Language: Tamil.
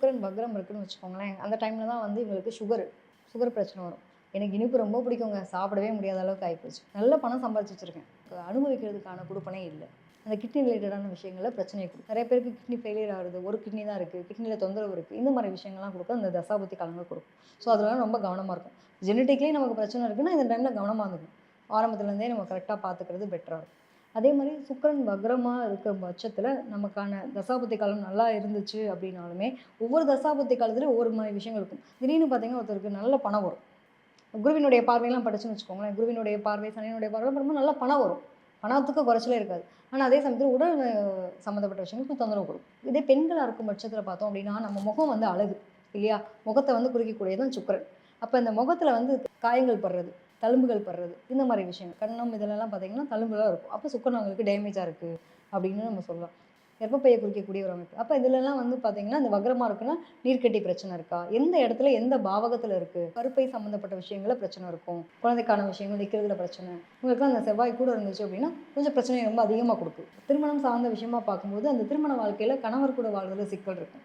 சுக்கிரன் வக்ரம் இருக்குன்னு வச்சுக்கோங்களேன், அந்த டைம்ல தான் வந்து இவங்களுக்கு சுகர் பிரச்சனை வரும். எனக்கு இனிப்பு ரொம்ப பிடிக்குங்க. சாப்பிடவே முடியாத அளவுக்கு ஆயிப்போச்சு. நல்ல பணம் சம்பாரிச்சு வச்சிருக்கேன். அனுபவிக்கிறதுக்கான குடுப்பனே இல்ல. அந்த கிட்னி ரிலேட்டடான விஷயங்கள்ல பிரச்சனைய குடுக்கும். நெறைய பேருக்கு கிட்னி ஃபெயிலியர் ஆகுது. ஒரு கிட்னி தான் இருக்கு. கிட்னில தொந்தரவு இருக்கு. இந்த மாரி விஷயங்கள்லாம் குடுக்க அந்த தசாபுத்தி காலங்கள் குடுக்கும். ஸோ அதெல்லாம் ரொம்ப கவனமா இருக்கும். ஜெனடிக்லி நமக்கு பிரச்சனை இருக்குன்னா, இந்த டைம்ல கவனமா இருந்துக்கணும். ஆரம்பத்துல இருந்தே நம்ம கரெக்ட்டா பார்த்துக்கிறது பெட்டரா இருக்கும். அதே மாரி சுக்கிரன் வக்ரமா இருக்கிற பட்சத்துல நமக்கான தசாபுத்தி காலம் நல்லா இருந்துச்சு அப்டின்னாலுமே, ஒவ்வொரு தசாபுத்தி காலத்துலயும் ஒவ்வொரு மாரி விஷயங்கள் இருக்கும். திடீர்னு பார்த்தீங்கன்னா, ஒருத்தருக்கு நல்ல பணம் வரும். குருவினுடைய பார்வைலாம் பட்டுச்சுன்னு வச்சுக்கோங்களேன். குருவினுடைய பார்வை, சனியினுடைய பார்வை படும்போது நல்லா பணம் வரும். பணத்துக்கு குறைச்சலே இருக்காது. ஆனா, அதே சமயத்தில உடல் சம்மந்தப்பட்ட விஷயங்களுக்கு தொந்தரவு கொடுக்கும். இதே பெண்களா இருக்கும் பட்சத்தில பார்த்தோம் அப்டின்னா, நம்ம முகம் வந்து அழகு இல்லையா? முகத்த வந்து குறிக்கக்கூடியது சுக்கிரன். அப்ப இந்த முகத்தில வந்து காயங்கள் படுறது, தழும்புகள் படுறது, இந்த மாரி விஷயங்கள். கன்னம் இதுலலாம் பார்த்தீங்கன்னா, தழும்புலாம் இருக்கும். அப்ப சுக்கிரன் அவங்களுக்கு டேமேஜா இருக்கு அப்டின்னு நம்ம சொல்லலாம். கர்ப்பப்பைய குறிக்கக்கூடிய ஒரு அமைப்பு. அப்ப இதுலலாம் வந்து பார்த்தீங்கன்னா, இந்த வக்ரமா இருக்குன்னா, நீர்க்கட்டி பிரச்சனை இருக்கா? எந்த இடத்துல, எந்த பாவகத்துல இருக்கு? கருப்பை சம்மந்தப்பட்ட விஷயங்கள்ல பிரச்சனை இருக்கும். குழந்தைக்கான விஷயங்கள் நிக்கிறதுல பிரச்சனை. உங்களுக்குலாம் அந்த செவ்வாய் கூட இருந்துச்சு அப்டின்னா, கொஞ்சம் பிரச்சனைய ரொம்ப அதிகமா குடுக்கும். திருமணம் சார்ந்த விஷயமா பார்க்கும்போது, அந்த திருமண வாழ்க்கையில கணவர் கூட வாழ்றதுல சிக்கல் இருக்கும்.